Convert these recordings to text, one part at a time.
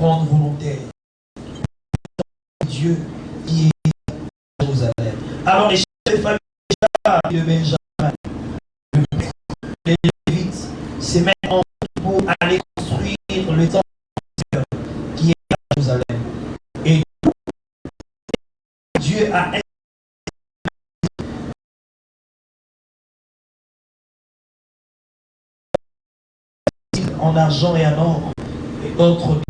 grande volonté. Dieu qui est à Jérusalem. Alors les chefs de famille de Benjamin, les Lévites, se mettent en route pour aller construire le temple qui est à Jérusalem. Et Dieu a en argent et en or et d'autres.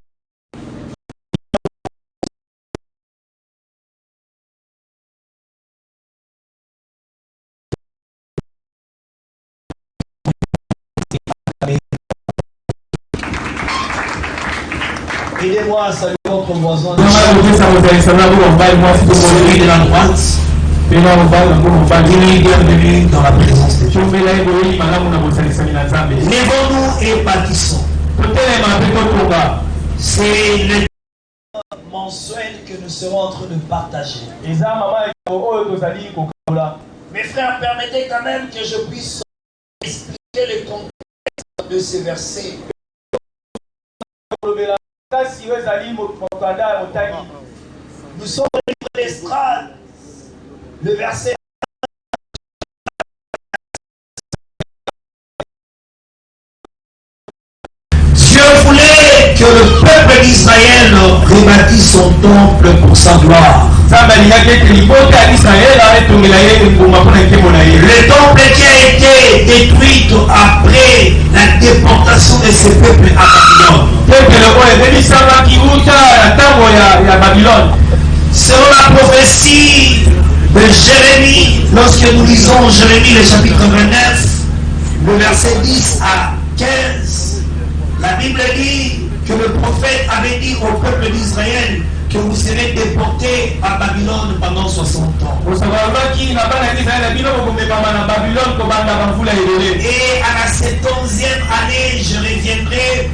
Aidez-moi à saluer votre voisin. Bienvenue dans la présence de Dieu. Lèvons-nous et bâtissons. C'est le mensuel que nous serons en train de partager. Mes frères, permettez quand même que je puisse expliquer le contexte de ces versets. Nous sommes au livre d'Esdras, le verset. Dieu voulait que le peuple d'Israël rebâtisse son temple pour sa gloire. Le temple qui a été détruit après la déportation de ce peuple à Babylone. Selon la prophétie de Jérémie, lorsque nous lisons Jérémie le chapitre 29, le verset 10 à 15, la Bible dit que le prophète avait dit au peuple d'Israël que vous serez déportés à Babylone pendant 60 ans. Et à la 70e année, je reviendrai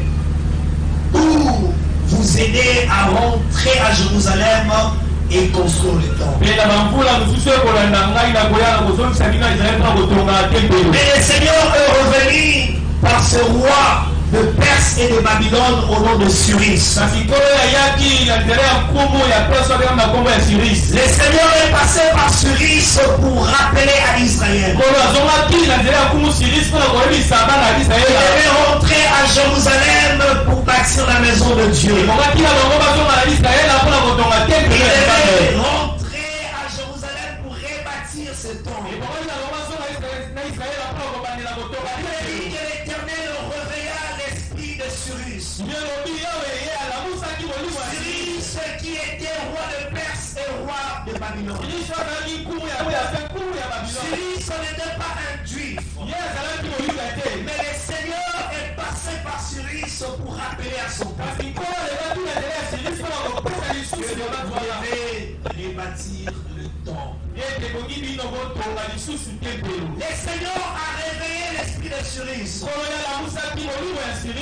pour vous aider à rentrer à Jérusalem et construire le temple. Mais le Seigneur est revenu par ce roi de Perse et de Babylone au nom de Cyrus. Le Seigneur est passé par Cyrus pour rappeler à Israël. Il devait rentrer à Jérusalem pour bâtir la maison de Dieu. Il devait rentrer à Jérusalem pour rebâtir ce temple. L'Éternel réveilla l'esprit de Cyrus. Cyrus qui était roi de Perse et roi de Babylone. Cyrus n'était pas un juif. Mais le Seigneur est passé par Cyrus pour rappeler à son peuple que devait rebâtir le temple. Le Seigneur a réveillé l'esprit de Cyrus.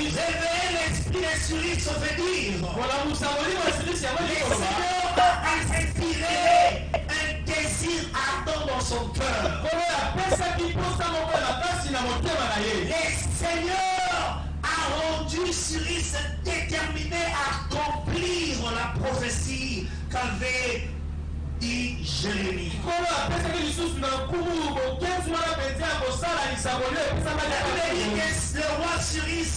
Réveiller l'esprit de Cyrus veut dire le Seigneur a inspiré un désir ardent dans son cœur. Le Seigneur a rendu Cyrus déterminé à accomplir la prophétie qu'avait dit Jérémie. Le roi Cyrus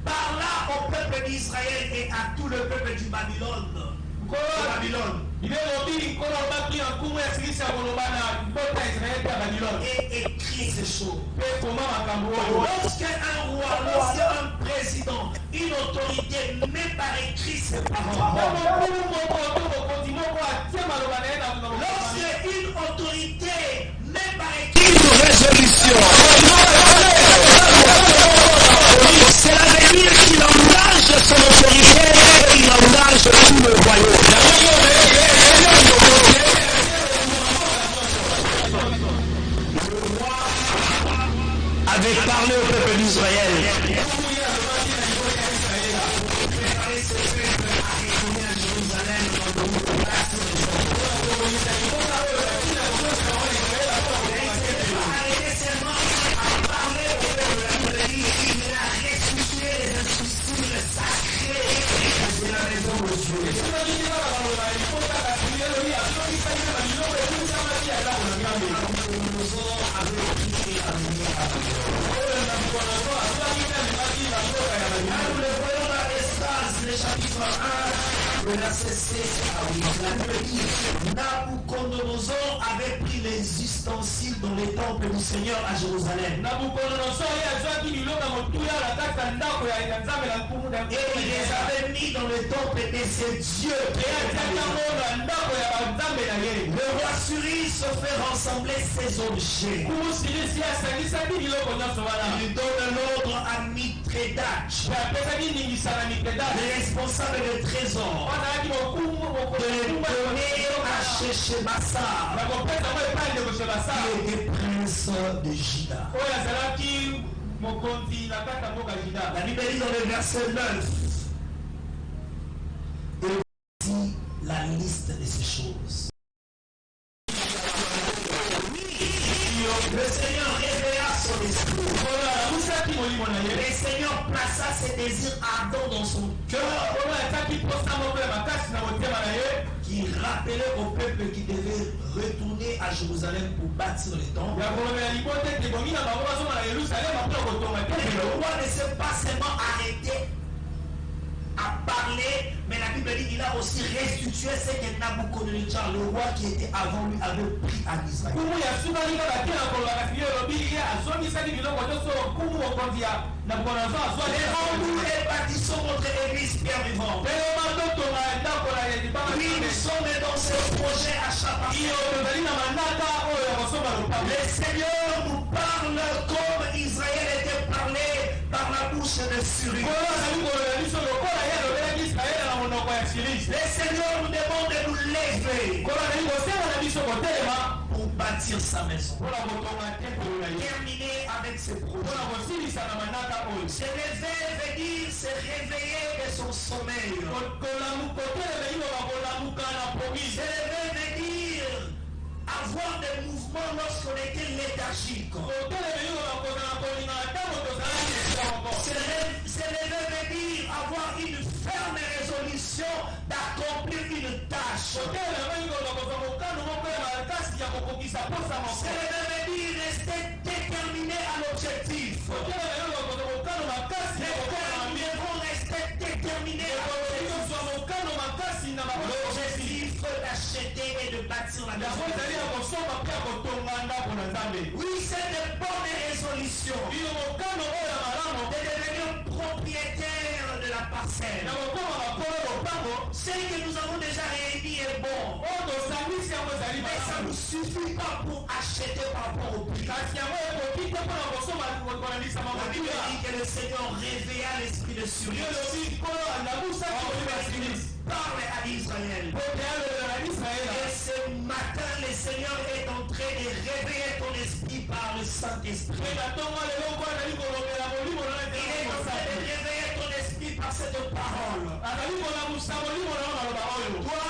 parla au peuple d'Israël et à tout le peuple du Babylone. Et écrit ces choses. Lorsqu'un roi, lorsqu'un président, une autorité met par écrit ses paroles. Lorsqu'une autorité met par écrit une résolution, c'est l'avenir qui engage son autorité et qui engage tout le royaume. Avait parlé au peuple d'Israël. Dieu. Nabucodonosor avait pris à venir à Dieu. Nous le voyons dans Esdras, le chapitre 1, le verset 16 à 8. La Bible dit, Nabucodonosor avait pris les ustensiles dans les temples du Seigneur à Jérusalem. Et il les avait mis dans le temple de ses dieux. Le roi Suri se fait rassembler ses objets. Il donne l'ordre à Mithrédate, le responsable des trésors, de les donner à Sheshbassar, qui était prince de Juda. La Bible dit dans le verset 9, et voici la liste de ces choses. Le Seigneur révéla son esprit. Le Seigneur plaça ses désirs ardents dans son cœur, qui rappelait au peuple qui devait retourner à Jérusalem pour bâtir les temples. Le roi ne s'est pas seulement arrêté à parler, mais la Bible dit qu'il a aussi restitué ce que Nabucodonosor, le roi qui était avant lui, avait pris à Israël. Lèvons-nous et bâtissons notre église Pierre Vivant. Oui, nous sommes dans ce projet à chaque fois. Le Seigneur nous parle comme Israël était parlé par la bouche de Suri. Le Seigneur nous demande de nous lever pour bâtir sa maison. Terminer avec ses projets. Se lever veut dire se réveiller de son sommeil. Se lever veut dire avoir des mouvements lorsqu'on était léthargique. Se lever veut dire avoir une ferme résolution d'accomplir une tâche. Se lever veut dire rester déterminé à l'objectif. Nous devons rester déterminés à l'objectif d'acheter et de bâtir la maison. Oui, c'est de bonnes résolutions de devenir propriétaire de la parcelle. Ce que nous avons déjà réuni est bon, mais ça ne suffit pas pour acheter par rapport au prix. La Bible dit que le Seigneur réveilla l'esprit de Suri. Parle à Israël. Et ce matin, le Seigneur est en train de réveiller ton esprit par le Saint-Esprit. Il est en train de réveiller ton esprit par cette parole. Toi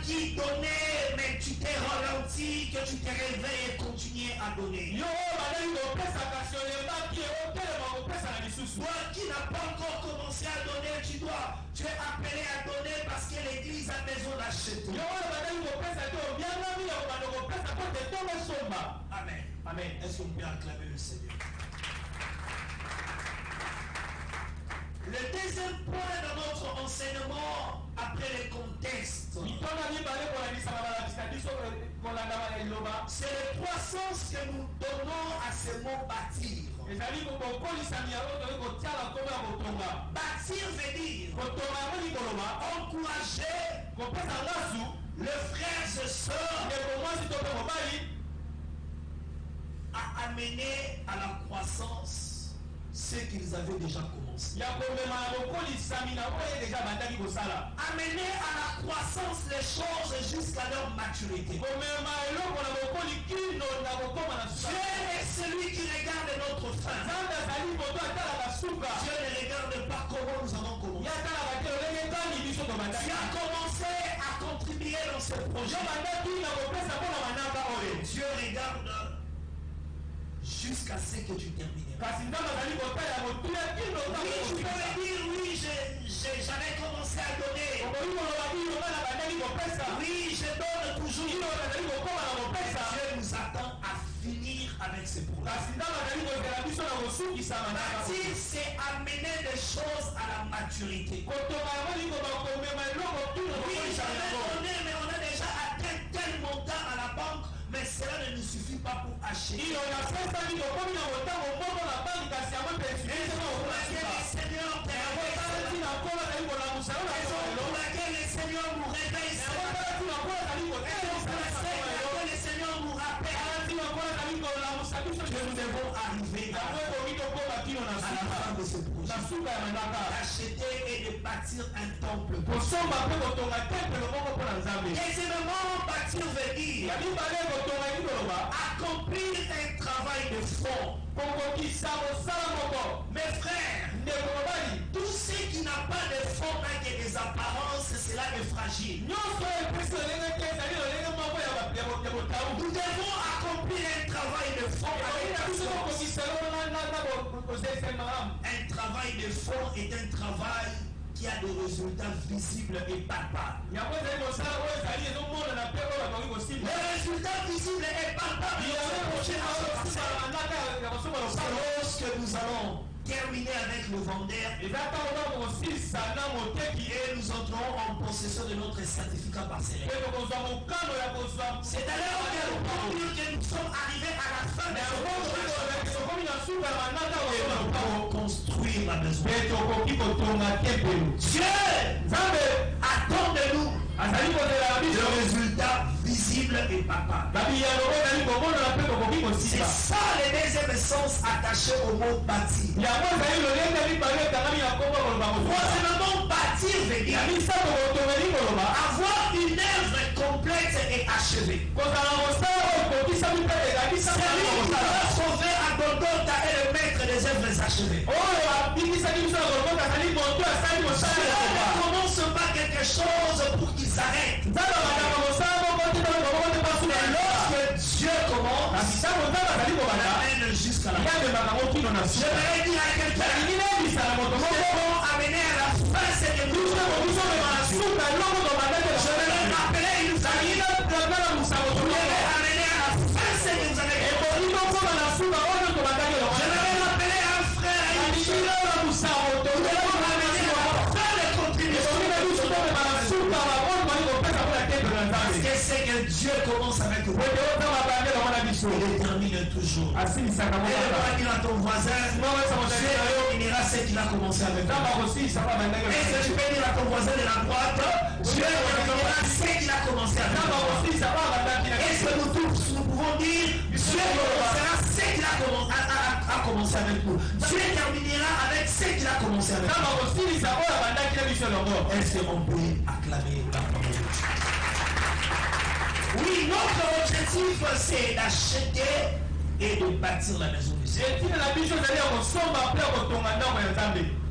qui donnais, mais tu t'es ralenti, que tu t'es réveillé et continues à donner. Toi qui n'as pas encore commencé à donner, tu es appelé à donner parce que l'église a besoin d'acheter. Amen. Amen. Est-ce qu'on peut acclamer le Seigneur? Le deuxième point de notre enseignement, après le contexte, c'est le trois sens que nous donnons à ce mot bâtir. Bâtir veut dire encourager les frères et sœurs à amener à la croissance ce qu'ils avaient déjà commencé. Amener à la croissance les choses jusqu'à leur maturité. Dieu est celui qui regarde notre fin. Dieu ne regarde pas comment nous avons commencé. Tu as commencé à contribuer dans ce projet. Dieu regarde jusqu'à ce que tu termines. Oui, tu peux me dire, oui, j'avais commencé à donner. Oui, je donne toujours. Dieu nous attend à finir avec ces problèmes. Bâtir, c'est amener des choses à la maturité. Oui, j'avais donné, mais on a déjà atteint tel montant à la banque, mais cela ne nous suffit pas pour acheter. Et pour laquelle le Seigneur nous réveille, le Seigneur nous rappelle que nous devons arriver à la fin de ce projet. D'acheter et de bâtir un temple. Deuxièmement, bâtir veut dire accomplir un travail de fond. Mes frères, tout ce qui n'a pas de fond n'a que des apparences, cela est fragile. Nous devons accomplir un travail de fond avec un travail de fond est un travail qui a des résultats visibles et palpables. Les résultats visibles et palpables lorsque nous allons terminer avec le vendeur et nous entrons en possession de notre certificat parcellaire. C'est alors que nous sommes arrivés à la fin de ce projet. Nous pouvons construire la maison. Dieu attend de nous le résultat visible et palpable. C'est ça le deuxième sens attaché au mot bâtir. Troisièmement, bâtir veut dire avoir une œuvre complète et achevée. Celui qui va sauver à Golgotha est le maître des œuvres achevées. Cela ne commence pas quelque chose pour qu'il s'arrête. Lorsque Dieu commence, il amène jusqu'à la fin. Je vais dire à quelqu'un, nous devons amener à la fin cette émission. Je vais le rappeler, il nous a dit, vous devez amener à la fin ce que vous avez fait. Je vais rappeler à un frère, à une fille, vous devez amener à la fin les contributions. Parce que c'est que Dieu commence avec vous. Il termine toujours. Et il va dire à ton voisin, Dieu terminera ce qu'il a commencé avec toi. Est-ce que tu peux dire à ton voisin de la droite, Dieu terminera ce qu'il a commencé avec toi? Est-ce que nous tous nous pouvons dire, Dieu commencera ce qu'il a commencé avec nous? Dieu terminera avec ce qu'il a commencé avec nous. Est-ce qu'on peut acclamer la parole de Dieu? Oui, notre objectif c'est d'acheter et de bâtir la maison de Dieu.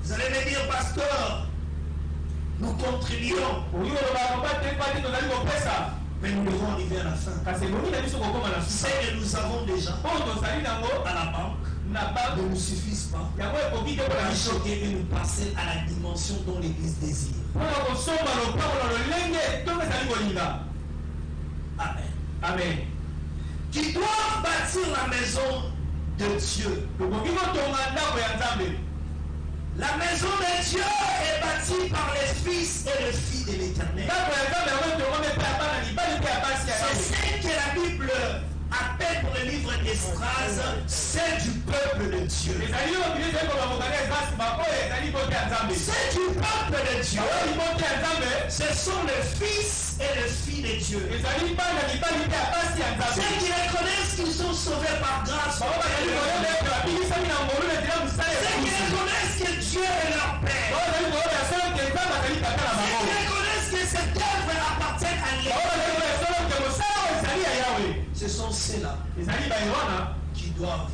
Vous allez me dire, pasteur, nous contribuons. Mais nous devons arriver à la fin. C'est que nous avons déjà à la banque ne nous suffisent pas. Il faut que nous passions à la dimension dont l'Église désire. Amen. Amen. Qui doivent bâtir la maison de Dieu. La maison de Dieu est bâtie par les fils et les filles de l'Éternel. C'est ce que la Bible appelle pour le livre d'Esdras, c'est du peuple de Dieu. C'est du peuple de Dieu. Ce sont les fils et les filles de Dieu. Ceux qui reconnaissent qu'ils sont sauvés par grâce. Ceux qui reconnaissent que Dieu est leur Père. Ceux qui reconnaissent que cette œuvre appartient à lui. Ce sont ceux-là qui doivent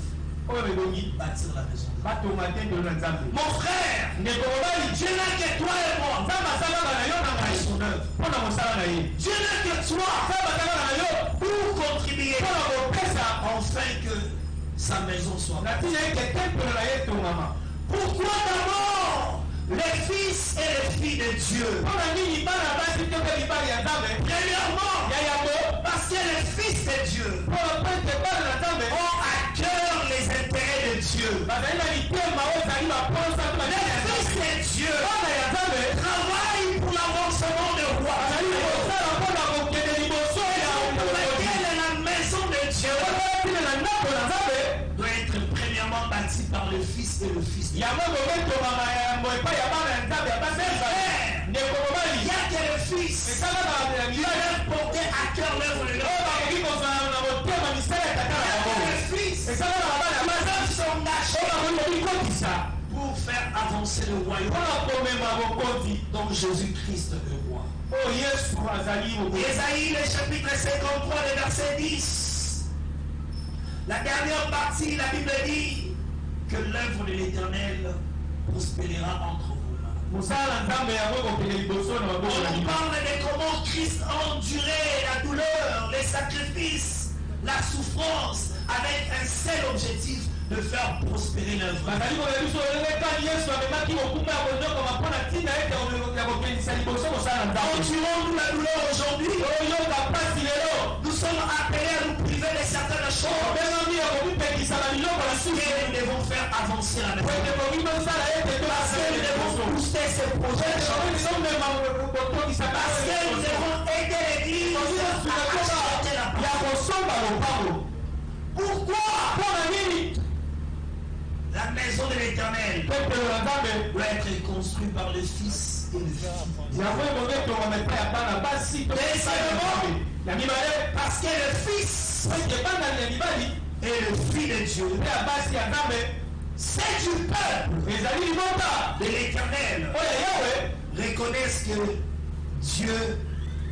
bâtir la maison. Mon frère, Dieu n'a que toi et moi. Son œuvre. Dieu n'a que toi pour contribuer afin que sa maison soit. Pourquoi d'abord les fils et les filles de Dieu. Premièrement, parce que les fils de Dieu ont à cœur les intérêts de Dieu. Les fils de Dieu travaillent pour l'avancement du roi. Pour laquelle la maison de Dieu doit être premièrement bâtie par le Fils et le Fils de Dieu. Il y a que le Fils qui doit porter à cœur l'œuvre de l'homme. Le Fils qui s'engage pour faire avancer le royaume dont Jésus-Christ est le roi. Ésaïe, le chapitre 53, le verset 10. La dernière partie, la Bible dit que l'œuvre de l'Éternel prospérera entre vous. On nous parle de comment Christ a enduré la douleur, les sacrifices, la souffrance, avec un seul objectif, de faire prospérer l'œuvre. Quand tu rentres la douleur aujourd'hui, nous sommes appelés à nous priver de certaines choses. Parce que nous devons faire avancer la maison. Parce que nous devons booster ces projets. Parce que nous devons aider l'église à acheter la place. Pourquoi? La maison de l'Éternel doit être construite par le Fils et le Fils. Parce que le Fils et le Fils de Dieu, c'est du peuple de l'Éternel, reconnaissent que Dieu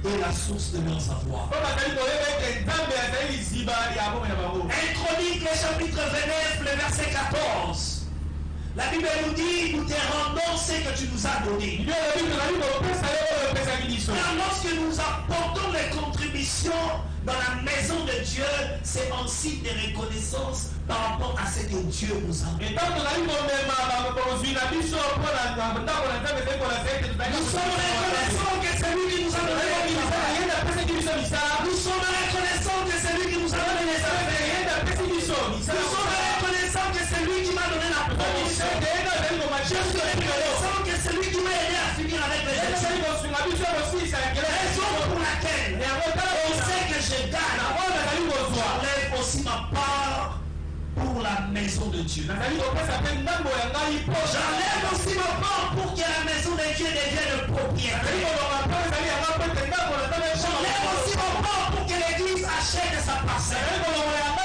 est la source de leurs avoirs. 1 Chronique, le chapitre 29, le verset 14. La Bible nous dit, nous te rendons ce que tu nous as donné. Car lorsque nous apportons les contributions dans la maison de Dieu, c'est un signe de reconnaissance par rapport à ce que Dieu nous a donné. Nous sommes reconnaissants que c'est lui qui nous a donné. Nous sommes reconnaissants que c'est lui qui nous a donné les affaires. Nous sommes reconnaissants que c'est lui qui m'a donné la promotion. Je suis reconnaissant que c'est lui qui m'a aidé à finir avec les études. Raison pour laquelle on sait que je gagne. J'enlève aussi ma part pour la maison de Dieu. J'enlève aussi ma part pour que la maison de Dieu devienne propriétaire. J'enlève aussi ma part pour que l'église achète sa parcelle. J'enlève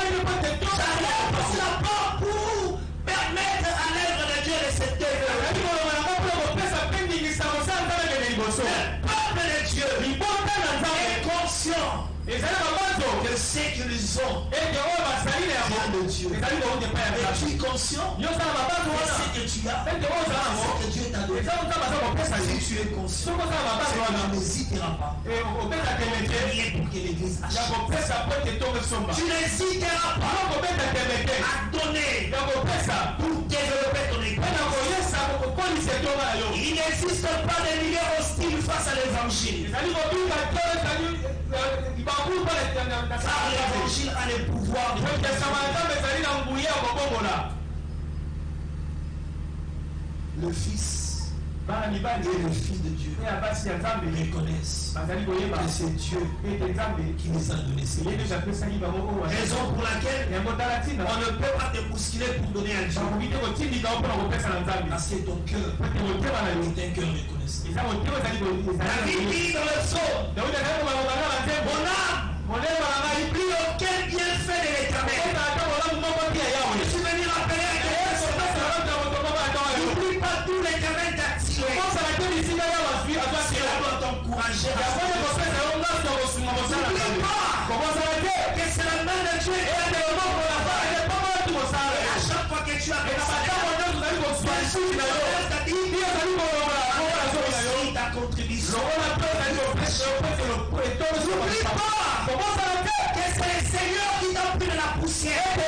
aussi la part pour permettre à l'œuvre de Dieu de se développer. Le peuple de Dieu est conscient que ce qu'ils ont vient de Dieu. Es-tu conscient de ce que tu as, ce que Dieu t'a donné? Si tu es conscient, tu n'hésiteras pas à prier pour que l'église achète. Tu n'hésiteras pas à donner pour développer ton église. Il n'existe pas de milieu hostile face à l'évangile. Car l'évangile a le pouvoir de le Fils et le Fils de Dieu reconnaissent que c'est Dieu qui les a donné ces raison pour laquelle on ne peut pas te bousculer pour donner à Dieu. Parce que ton cœur est un cœur reconnaissant. David dit dans le psaume, mon âme, n'oublie aucun bienfait de l'Éternel. Je suis venu rappeler à quelqu'un ce matin, n'oublie pas tout l'Éternel t'a tiré. Cela doit t'encourager. N'oublie pas que c'est la main de Dieu qui a des moments pour la faire. Et à chaque fois que tu as ta contribution. N'oublie pas que c'est le Seigneur qui t'a pris de la poussière. Que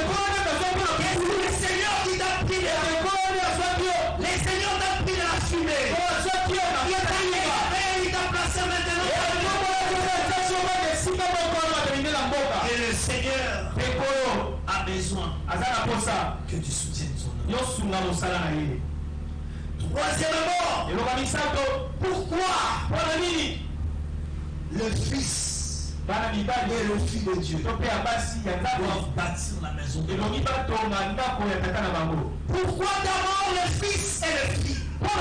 c'est le Seigneur qui t'a pris de la... Le Seigneur t'a pris de la fumée. Seigneur a besoin que tu soutiennes son œuvre. Troisièmement, pourquoi le Fils et le Fils de Dieu doivent bâtir la maison de Dieu? Pourquoi d'abord le Fils et le Fils? Parce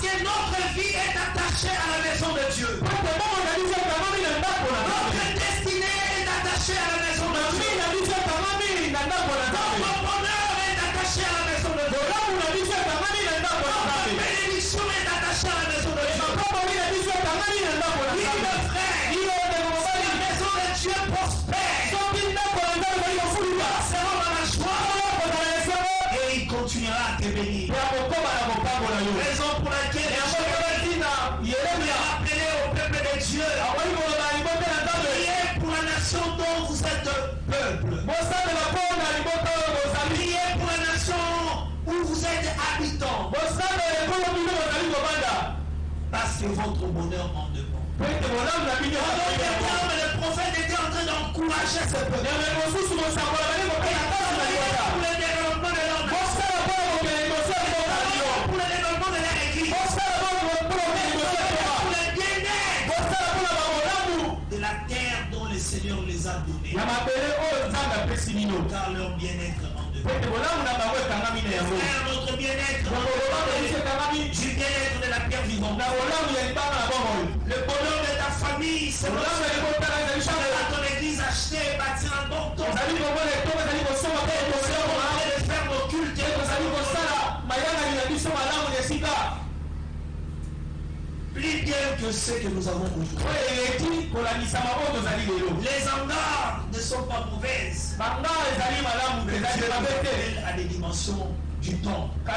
que notre vie est attachée à la maison de Dieu. Notre destinée est attachée à la maison de Dieu. Notre bonheur est attaché à la maison de Dieu. Notre bénédiction est attachée à la maison de Dieu. Oui, le frère, si la maison de Dieu prospère, sera dans la joie et il continuera à te bénir. Raison pour laquelle je vais rappeler au peuple de Dieu, priez pour la nation dont vous êtes peuple. Priez pour la nation où vous êtes habitants. Parce que votre bonheur en dépend. Le prophète était en train d'encourager ce peuple. Pour le développement de leur nation. Pour le développement de leur église. Pour le bien-être de la terre dont le Seigneur les a donnés. Car leur bien-être en dépend. Frère, notre bien-être du bien-être de la pierre vivante. Le bonheur de ta famille, c'est de ton église achetée et bâtir un bon temps. De faire nos cultes. Plus bien que ce que nous avons aujourd'hui. Les hangars ne sont pas mauvaises. À des dimensions du temps. Le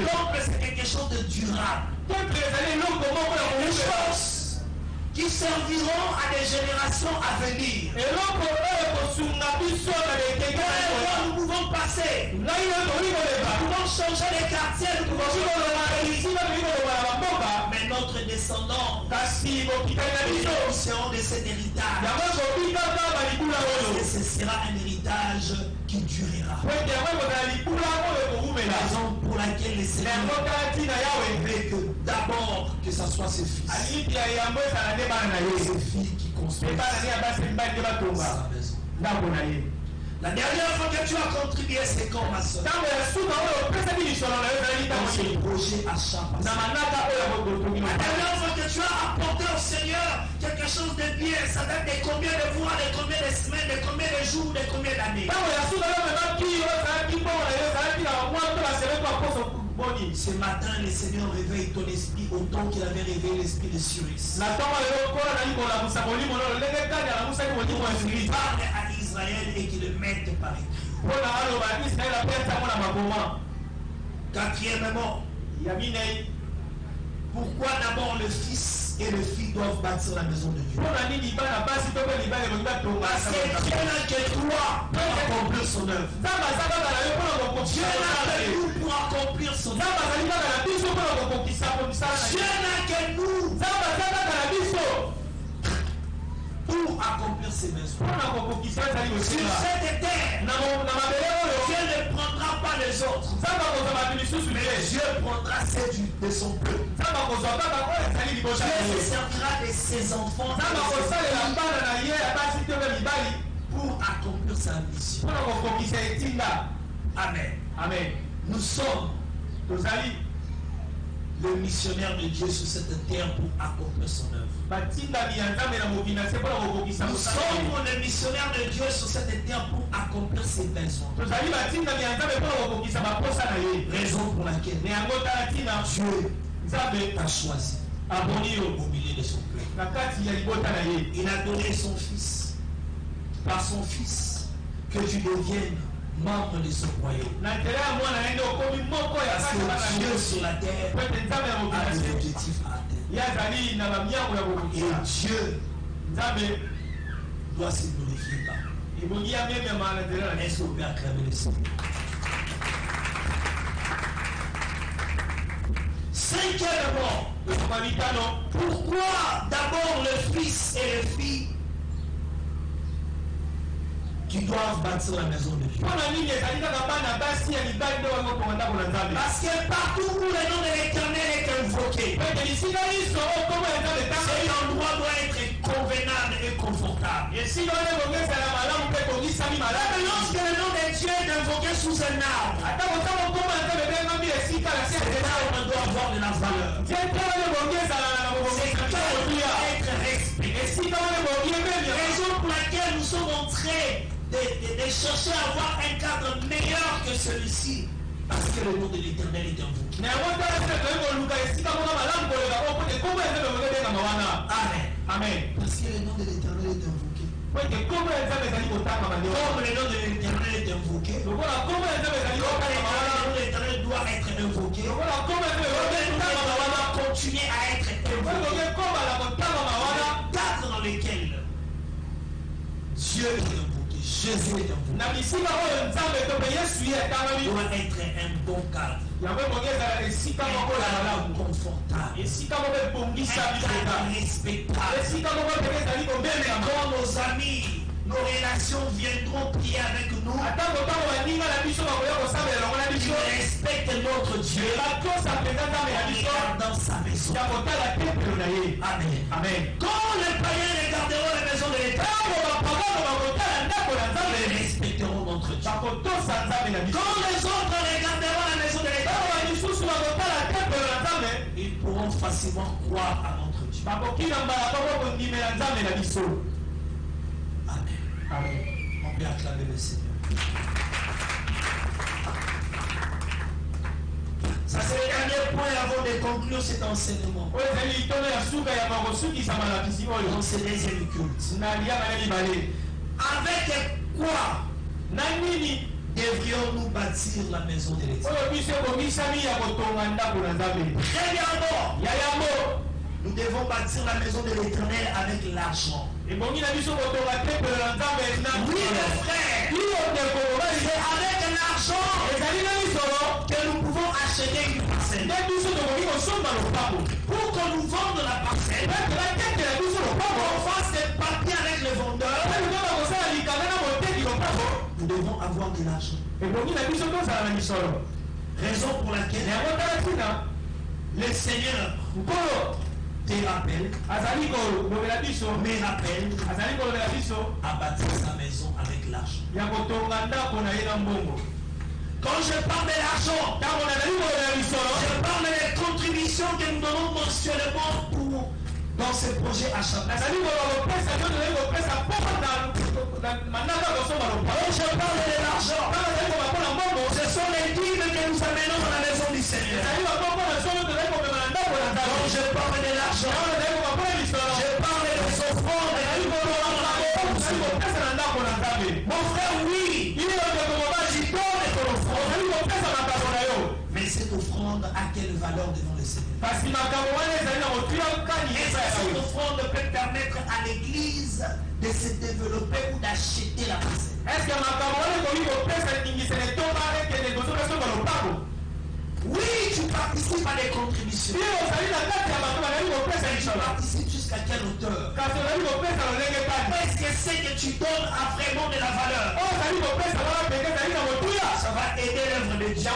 temple, c'est quelque chose de durable. Des choses qui serviront à des générations à venir. Nous pouvons passer. Nous pouvons changer les quartiers. Nous pouvons changer mais notre descendant seront de cet héritage. Et ce sera un héritage qui durera. Raison pour laquelle les Seigneur veut que d'abord que ça soit ses fils. Ses filles qui construisent sa maison. La dernière fois que tu as contribué, c'est quand, ma soeur? Dans ce projet achat. La dernière fois que tu as apporté au Seigneur quelque chose de bien, ça date de combien de mois, de combien de semaines, de combien de jours, de combien d'années? Ce matin, le Seigneur réveille ton esprit autant qu'il avait réveillé l'esprit de Cyrus. Il parle à Israël et qu'il le mette par écrit. Quatrièmement, pourquoi d'abord le Fils et le Fils doivent bâtir la maison de Dieu? Parce que Dieu n'a que toi pour accomplir son œuvre. Dieu n'a que nous pour accomplir son œuvre. Dieu n'a que nous pour accomplir ses maisons. Sur cette terre, Dieu ne prendra pas les autres, mais Dieu prendra celle de son peuple. Dieu se servira de ses enfants pour accomplir sa mission. Amen. Amen. Nous sommes le missionnaire de Dieu sur cette terre pour accomplir son œuvre. Nous sommes le missionnaire de Dieu sur cette terre pour accomplir ses besoins. Raison pour laquelle Dieu t'a choisi au milieu de son peuple. Il a donné son Fils, par son Fils, que tu deviennes membre de ce royaume. Parce que Dieu sur la terre a des objectifs à atteindre. Et Dieu doit se glorifier par. Est-ce qu'on peut acclamer le Seigneur? Cinquièmement, Pourquoi d'abord le fils et les filles qui doivent bâtir la maison de Dieu? Parce que partout où le nom de l'Éternel est invoqué, cet endroit doit être convenable et confortable. Lorsque le nom de Dieu est invoqué sous un arbre, cet arbre doit avoir de la valeur. C'est être respecté. Raison pour laquelle nous sommes en train de chercher à avoir un cadre meilleur que celui-ci, parce que le nom de l'Éternel est invoqué. Amen. Amen. Parce que le nom de l'Éternel est invoqué. Comme le nom de l'Éternel est invoqué, le nom de l'Éternel doit être invoqué, le nom doit continuer à être invoqué. Le cadre dans lequel Dieu est invoqué, Jésus est invoqué, doit être un bon cadre, un cadre confortable, un cadre respectable. Même quand nos amis, nos relations viendront prier avec nous, ils respectent notre Dieu dans sa maison. Amen. Amen. Quand les païens regarderont la maison de l'Éternel, ils respecteront notre Dieu. Quand les autres regarderont la maison de l'Éternel, ils pourront facilement croire à notre Dieu. Amen. Amen. On peut acclamer le Seigneur. Ça c'est le dernier point avant de conclure cet enseignement. Dans ce deuxième culte. Avec quoi devrions-nous bâtir la maison de l'Éternel? Premièrement, nous devons bâtir la maison de l'Éternel avec l'argent. Oui, mes frères, c'est avec l'argent que nous pouvons acheter une parcelle. Pour qu'on nous vende la parcelle, on fasse des papiers avec le vendeur, nous devons avoir de l'argent. Raison pour laquelle le Seigneur te rappelle, me rappelle à bâtir sa maison avec l'argent. Quand je parle de l'argent, je parle des contributions que nous donnons mensuellement dans ce projet à chaque fois. Quand je parle de l'argent, ce sont les dîmes que nous amenons dans la maison du Seigneur. Quand je parle de l'argent, je parle des offrandes que nous donnons dans la maison du Seigneur. Mon frère, oui, il donne ton offrande. Mais cette offrande a quelle valeur devant le Seigneur? Et cette offrande peut permettre à l'église de se développer ou d'acheter la parcelle. Oui, tu participes à des contributions. Mais tu participes jusqu'à quelle hauteur? Est-ce que ce que tu donnes a vraiment de la valeur? Ça va aider l'œuvre de Dieu.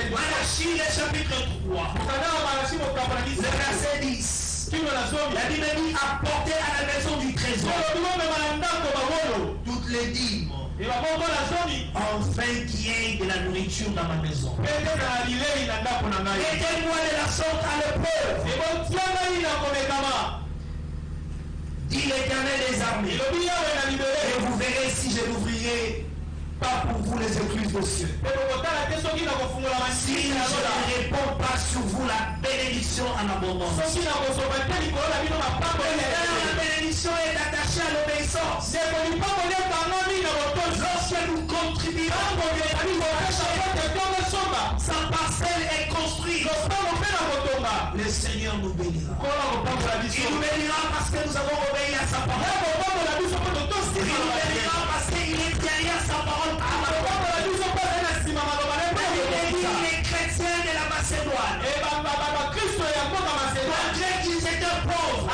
Malachie, le chapitre 3, le verset 10. La Bible dit apporter à la maison du trésor toutes les dîmes, enfin qu'il y ait de la nourriture dans ma maison. Aidez-moi de la sorte à l'épreuve, dit l'Éternel des armées, et vous verrez si je l'ouvrirai pas pour vous les écluses des cieux. Si je ne réponds pas sur vous la bénédiction en abondance. La bénédiction est attachée à l'obéissance. Lorsque nous contribuons, sa parcelle est construite. Le Seigneur nous bénira. Il nous bénira parce que nous avons obéi à sa parole. Il nous bénira parce qu'il est derrière sa parole. Les chrétiens de la Macédoine, malgré qu'ils étaient pauvres,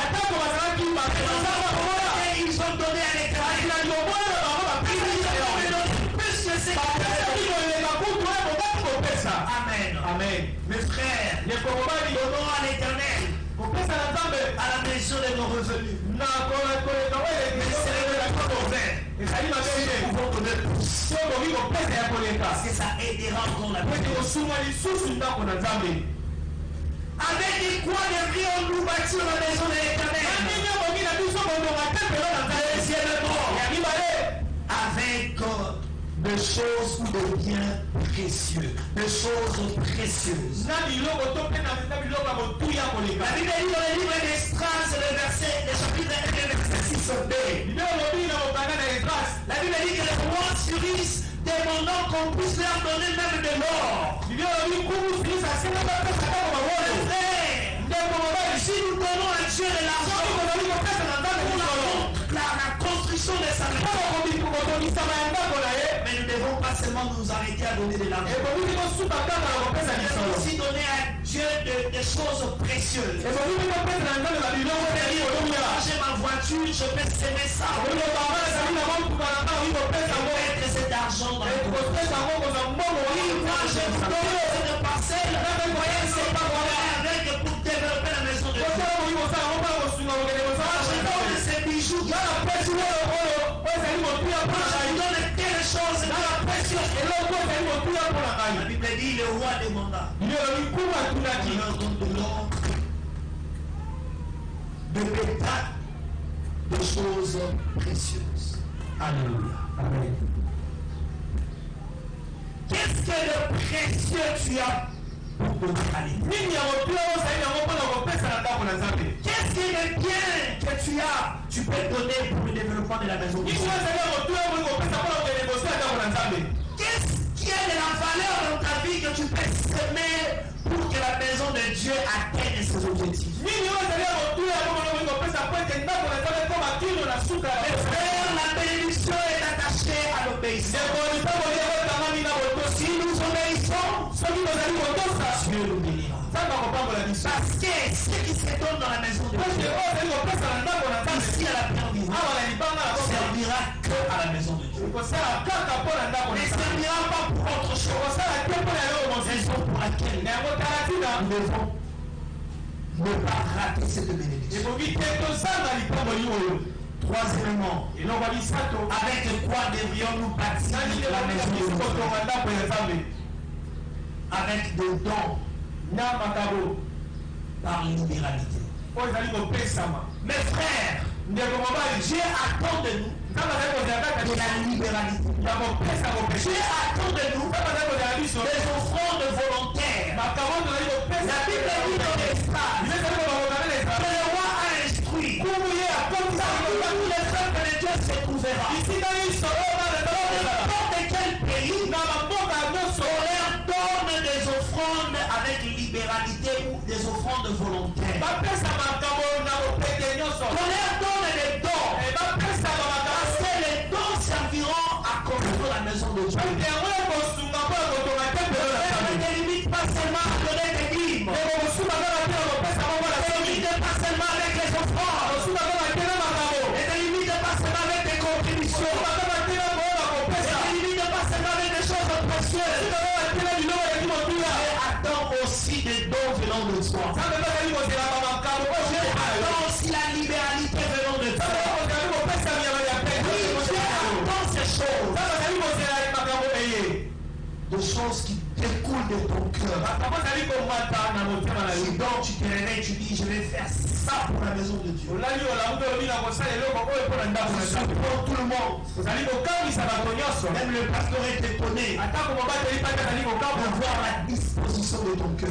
et ils ont donné à l'Éternel. Ils ont donné plus que ce qu'ils Amen. Amen. Mes frères, donnons à l'Éternel, à la maison de nos revenus. Nous pouvons donner plus. Parce que ça aidera encore la maison. Avec des quoi devrions-nous bâtir la maison de l'Éternel? Deuxièmement, avec des choses ou des biens précieux, des choses précieuses. La Bible dit dans le livre d'Esdras, le chapitre 1, verset 6b. La Bible dit que les rois surissent demandant qu'on puisse leur donner même de l'or. Si nous donnons à Dieu de l'argent pour la construction de sa maison, mais nous ne devons pas seulement nous arrêter à donner de l'argent. Nous devons aussi donner à Dieu des choses précieuses. J'ai ma voiture, je peux s'aimer ça. Je peux mettre cet argent dans le moi je vous donne cette parcelle. Voyez, c'est pas vrai avec pour développer la maison de Dieu. Je donne ces bijoux. Je donne telle chose précieuse. La Bible dit le roi demanda. Il leur donne de l'or, de métal, de choses précieuses. Alléluia. Amen. Qu'est-ce que de précieux tu as pour donner à l'Église? Qu'est-ce qui est de bien que tu peux donner pour le développement de la maison de Dieu? Qu'est-ce qui est de la valeur dans ta vie que tu peux semer pour que la maison de Dieu atteigne ses objectifs? Mes frères, la bénédiction est attachée à l'obéissance. Si nous obéissons, Dieu nous bénira. Parce que ce qui se donne dans la maison de Dieu, ici à la pierre vivante, servira que à la maison de Dieu. Ne servira pas pour autre chose. Raison pour laquelle nous devons ne pas rater cette bénédiction. Troisièmement, avec quoi devrions-nous bâtir la maison de Dieu? Avec des dons par libéralité. Mes frères, Dieu attend de nous de la libéralité. Dieu attend de nous des offrandes volontaires. La Bible dit dans l'Espace que le roi a instruit tous les peuples de Dieu se trouvera. N'importe quel pays, on leur donne des offrandes avec libéralité ou des offrandes volontaires. On leur donne des dons. Parce que les dons serviront à construire la maison de Dieu. Ne limite pas seulement à donner des dîmes. Ne limite pas seulement avec les offrandes. Ne limite pas seulement avec des contributions. Ne limite pas seulement avec des choses précieuses. Mais attends aussi des dons venant de toi. Attends aussi la libéralité venant de toi. Oui, attends ces choses. Des choses qui découlent de ton cœur. Si donc tu te réveilles, tu dis je vais faire ça pour la maison de Dieu. Je surprends tout le monde. Même le pasteur est étonné de voir la disposition de ton cœur.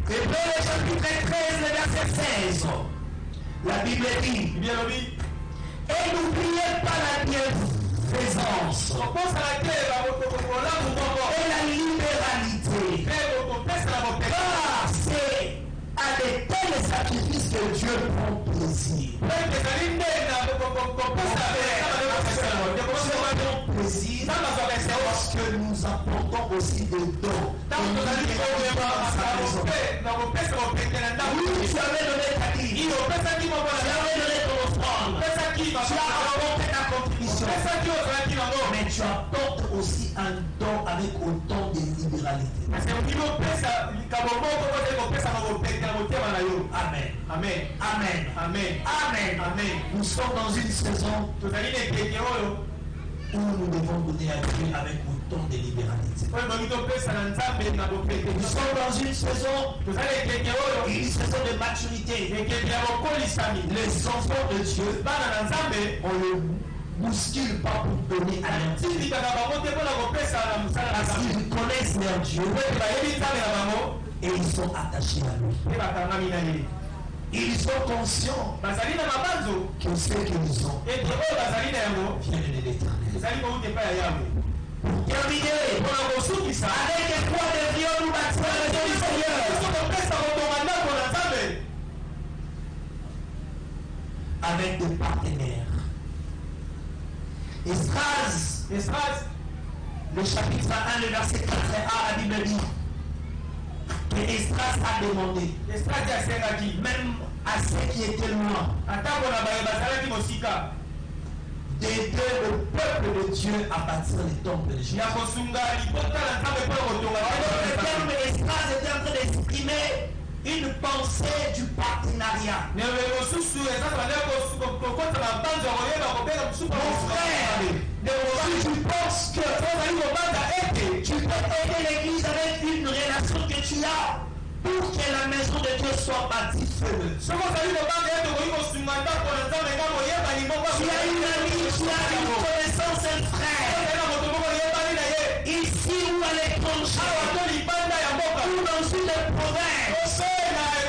Hébreux le chapitre 13, le verset 16. La Bible dit et n'oubliez pas la bienfaisance et la libéralité. Car c'est à de tels sacrifices que Dieu prend plaisir. Dieu prend plaisir lorsque nous apportons aussi des dons. Oui, tu avais donné ta vie. Tu avais donné ton offrande. Tu as apporté ta contribution. Mais tu apportes aussi un don avec autant de libéralité. Amen. Amen. Amen. Amen. Amen. Amen. Nous sommes dans une saison où nous devons donner à Dieu avec autant de libéralité. Nous sommes dans une saison de maturité. Les enfants de Dieu, on ne bouscule pas pour donner à leur Dieu. Parce qu'ils connaissent leur Dieu et ils sont attachés à lui. Ils sont conscients que ce qu'ils ont vient de l'éternel. Pour terminer, avec quoi devrions-nous bâtir le Seigneur? Avec des partenaires. Esdras, le chapitre 1, le verset 4a, la Bible dit que Esdras a demandé, même à ceux qui étaient loin, d'aider le peuple de Dieu à bâtir les temples de Dieu. Le terme Esdras était en train d'exprimer une pensée du partenariat. Mon frère, si tu penses que tu peux aider l'église avec une relation que tu as pour que la maison de Dieu soit bâtie, feu. Tu as une amie, tu as une connaissance, un frère, ici ou à l'étranger, ou dans une province,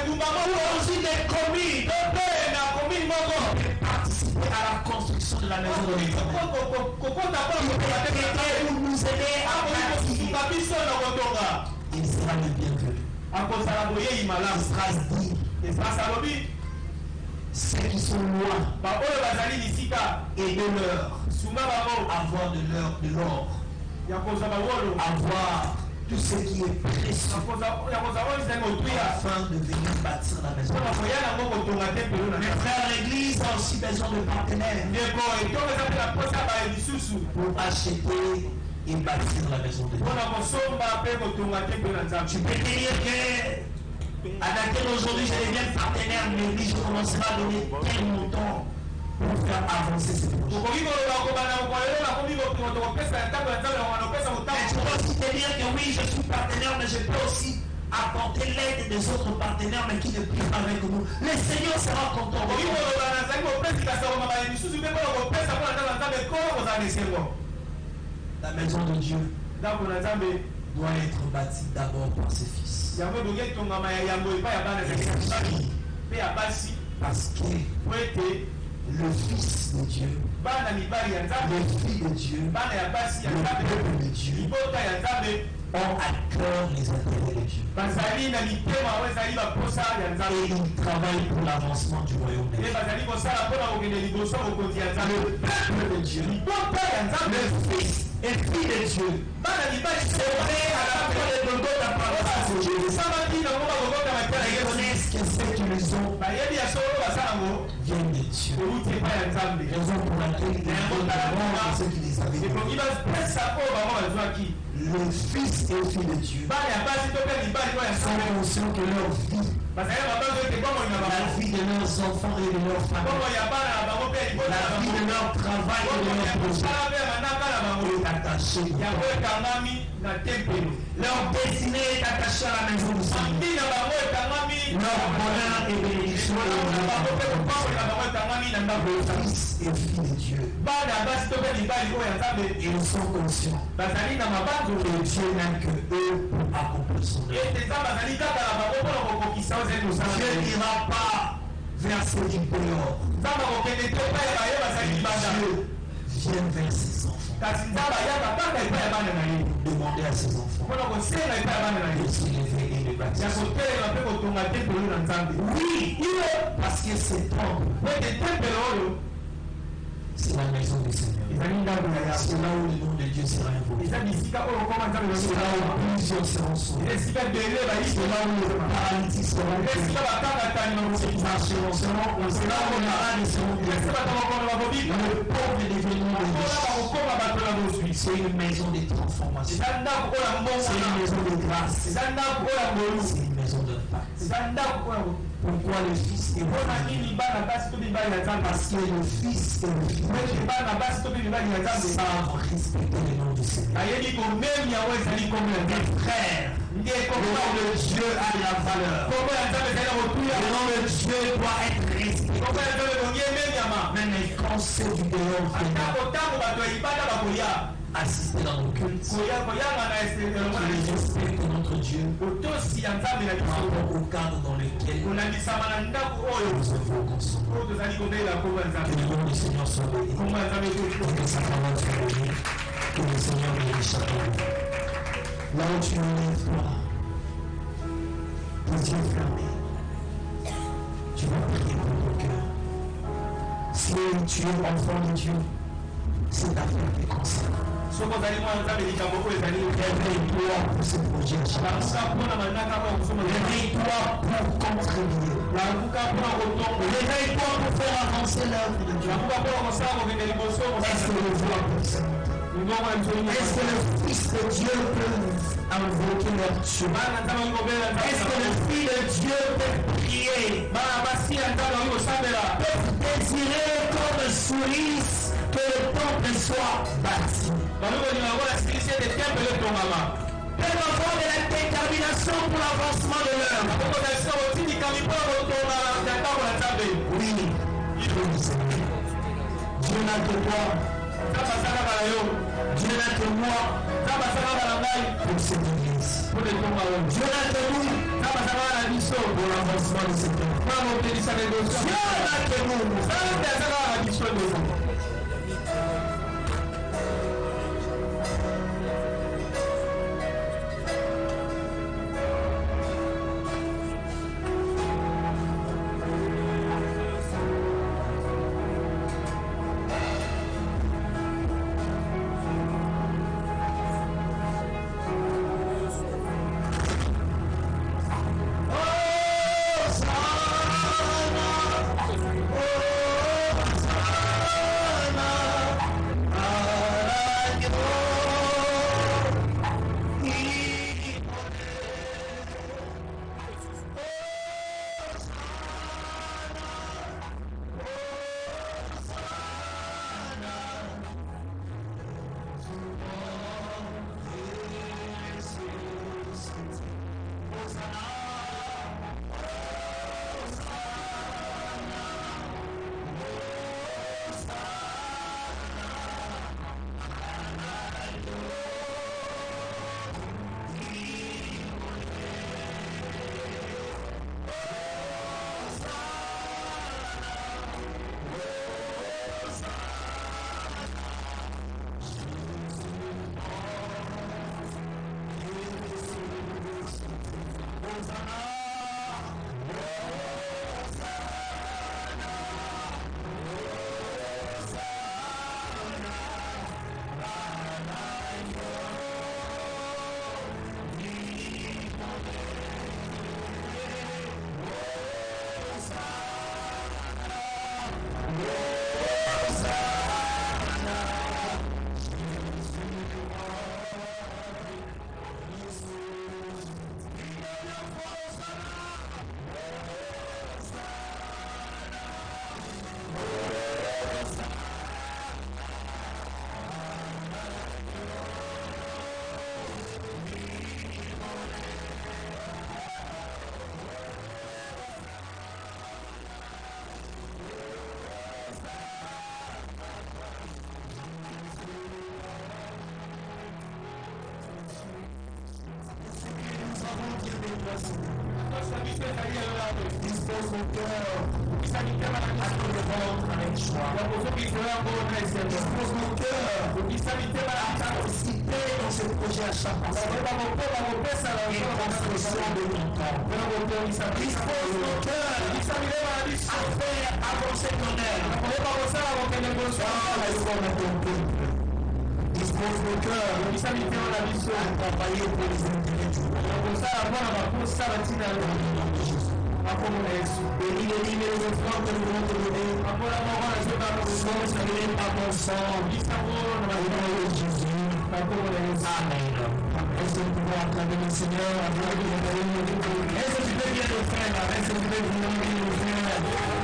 ou dans une commune, participer à la construction de la maison de Dieu. Pour nous aider à bâtir. Il sera le bienvenu. Esdras dit, ceux qui sont loin, aidez-leur, avoir de l'or, avoir tout ce qui est précieux, afin de venir bâtir la maison. Mes frères, l'église a aussi besoin de partenaires pour acheter et bâtir la maison de Dieu. Tu peux dire que à laquelle aujourd'hui je deviens partenaire de l'église, je commencerai à donner tel montant pour faire avancer ces projets. Mais tu peux aussi te dire que oui, je suis partenaire, mais je peux aussi apporter l'aide des autres partenaires, mais qui ne prient pas avec nous. Le Seigneur sera content. La maison de Dieu doit être bâtie d'abord par ses fils. Parce que le Fils de Dieu, les filles de Dieu, le peuple de Dieu ont à cœur les intérêts de Dieu. Et ils travaillent pour l'avancement du royaume de Dieu. Le peuple de Dieu, le Fils et fille de Dieu, c'est vrai à la fois de Golgotha par la Dieu. Ils connaissent que ceux qui les ont viennent de Dieu. Raison pour laquelle ils donnent la mort à ceux qui les avaient donnés. Le Fils et fille de Dieu sont conscients que leur vie, la vie de leurs enfants et de leurs familles, la vie de leur travail et de leur projet est attachée. Leur destinée est attachée à la maison du Seigneur. Leur bonheur et bénédiction est le Fils et fille de Dieu. Ils sont conscients que Dieu n'a que eux pour accomplir son œuvre. Dieu n'ira pas vers ceux qui péorent. Dieu vient vers ses enfants. Demander à ses enfants de s'élever et de bâtir. Oui, parce que c'est temple C'est la maison du Seigneur. C'est là où le nom de Dieu sera invoqué. C'est là où plusieurs seront sauvés. C'est là où les paralytiques seront guéris. Ils marcheront, c'est là où les malades seront guéris. Le pauvre est devenu riche. C'est une maison de transformation. C'est une maison de grâce. C'est une maison de pacte. Pourquoi le Fils est parce que le Fils est le Fils savent respecter le nom du Seigneur. Mes frères, le nom de Dieu a de la valeur. Le nom de Dieu doit être respecté. Même les conseils du dehors assister dans nos cultes. Je respecte notre Dieu par rapport au cadre dans lequel nous évoluons ensemble. Que le nom du Seigneur soit béni. Que sa parole soit bénie. Que le Seigneur bénisse chacun. Là où tu en es, toi, tes yeux fermés, tu vas prier pour ton cœur. Si tu es enfant de Dieu, c'est affaire qui concerne. Réveille-toi pour ce projet. Réveille-toi pour contribuer. Réveille-toi pour faire avancer l'œuvre de Dieu. Est-ce que le voix peut Est-ce que le Fils de Dieu peut invoquer leur Dieu? Est-ce que le Fils de Dieu peut prier? Peut désirer comme souris que le temple soit bâti? Peuvent avoir de la détermination pour l'avancement de l'œuvre. Oui, Dieu n'a que toi. Dieu n'a que moi pour cette église. Dieu n'a que nous pour l'avancement de cette œuvre. Dieu n'a que nous. Dispose mon cœur à te répondre avec joie. Dispose mon cœur à participer dans ce projet à chaque fois. Et construction de ton temps. Dispose mon cœur à faire avancer ton œuvre. Dispose mon cœur à travailler pour les intérêts du monde. Bénis les livres et les offrandes que nous voulons te donner. Sois salué par ton sang. Au nom de Jésus. Amen. Est-ce que nous pouvons acclamer le Seigneur? Est-ce que tu peux bien le faire? Est-ce que tu peux bien le faire?